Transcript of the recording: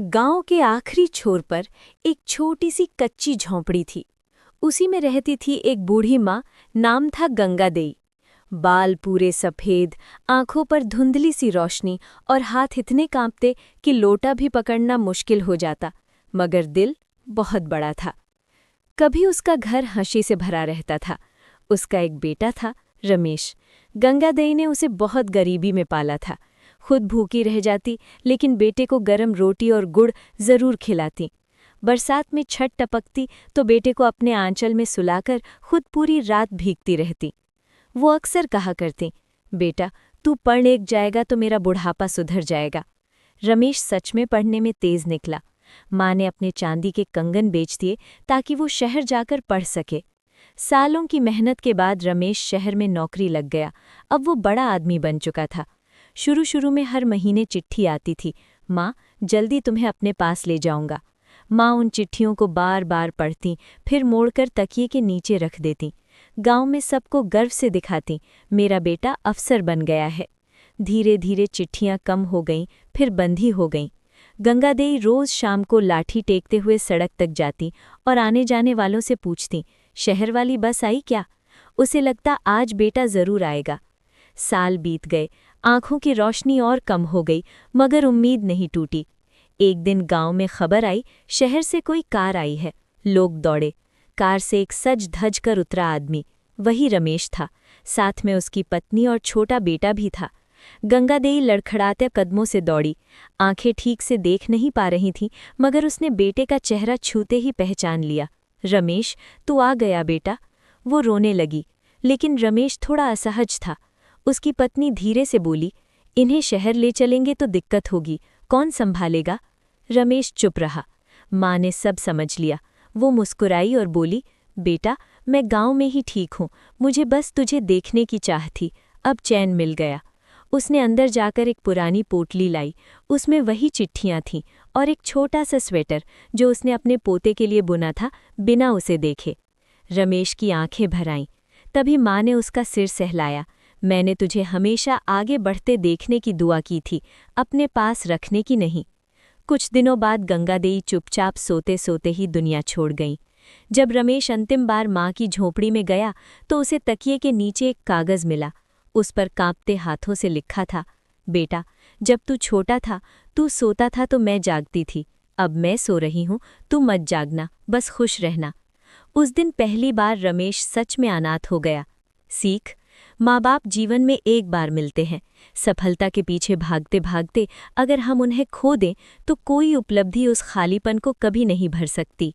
गांव के आखिरी छोर पर एक छोटी सी कच्ची झोंपड़ी थी। उसी में रहती थी एक बूढ़ी माँ। नाम था गंगा देई। बाल पूरे सफ़ेद, आंखों पर धुंधली सी रोशनी और हाथ इतने कांपते कि लोटा भी पकड़ना मुश्किल हो जाता, मगर दिल बहुत बड़ा था। कभी उसका घर हंसी से भरा रहता था। उसका एक बेटा था, रमेश। गंगा देई ने उसे बहुत गरीबी में पाला था। खुद भूखी रह जाती, लेकिन बेटे को गरम रोटी और गुड़ जरूर खिलाती। बरसात में छत टपकती तो बेटे को अपने आंचल में सुलाकर खुद पूरी रात भीगती रहती। वो अक्सर कहा करती, बेटा तू पढ़ एक जाएगा तो मेरा बुढ़ापा सुधर जाएगा। रमेश सच में पढ़ने में तेज निकला। माँ ने अपने चांदी के कंगन बेच दिए ताकि वो शहर जाकर पढ़ सके। सालों की मेहनत के बाद रमेश शहर में नौकरी लग गया। अब वो बड़ा आदमी बन चुका था। शुरू शुरू में हर महीने चिट्ठी आती थी, माँ जल्दी तुम्हें अपने पास ले जाऊंगा। माँ उन चिट्ठियों को बार बार पढ़ती, फिर मोड़कर तकिए के नीचे रख देती। गांव में सबको गर्व से दिखाती, मेरा बेटा अफसर बन गया है। धीरे धीरे चिट्ठियां कम हो गईं, फिर बंद ही हो गईं। गंगा देई रोज शाम को लाठी टेकते हुए सड़क तक जाती और आने जाने वालों से पूछती, शहर वाली बस आई क्या? उसे लगता आज बेटा जरूर आएगा। साल बीत गए, आंखों की रोशनी और कम हो गई, मगर उम्मीद नहीं टूटी। एक दिन गांव में खबर आई, शहर से कोई कार आई है। लोग दौड़े। कार से एक सज धज कर उतरा आदमी, वही रमेश था। साथ में उसकी पत्नी और छोटा बेटा भी था। गंगा देई लड़खड़ाते कदमों से दौड़ी। आंखें ठीक से देख नहीं पा रही थीं, मगर उसने बेटे का चेहरा छूते ही पहचान लिया। रमेश, तू आ गया बेटा। वो रोने लगी, लेकिन रमेश थोड़ा असहज था। उसकी पत्नी धीरे से बोली, इन्हें शहर ले चलेंगे तो दिक्कत होगी, कौन संभालेगा? रमेश चुप रहा। माँ ने सब समझ लिया। वो मुस्कुराई और बोली, बेटा मैं गांव में ही ठीक हूँ, मुझे बस तुझे देखने की चाह थी, अब चैन मिल गया। उसने अंदर जाकर एक पुरानी पोटली लाई। उसमें वही चिट्ठियाँ थीं और एक छोटा सा स्वेटर जो उसने अपने पोते के लिए बुना था, बिना उसे देखे। रमेश की आंखें भर आईं। तभी माँ ने उसका सिर सहलाया। मैंने तुझे हमेशा आगे बढ़ते देखने की दुआ की थी, अपने पास रखने की नहीं। कुछ दिनों बाद गंगा देई चुपचाप सोते सोते ही दुनिया छोड़ गई। जब रमेश अंतिम बार माँ की झोपड़ी में गया तो उसे तकिए के नीचे एक कागज़ मिला। उस पर कांपते हाथों से लिखा था, बेटा जब तू छोटा था, तू सोता था तो मैं जागती थी। अब मैं सो रही हूँ, तू मत जागना, बस खुश रहना। उस दिन पहली बार रमेश सच में अनाथ हो गया। सीख, माँ बाप जीवन में एक बार मिलते हैं। सफलता के पीछे भागते भागते अगर हम उन्हें खो दें तो कोई उपलब्धि उस खालीपन को कभी नहीं भर सकती।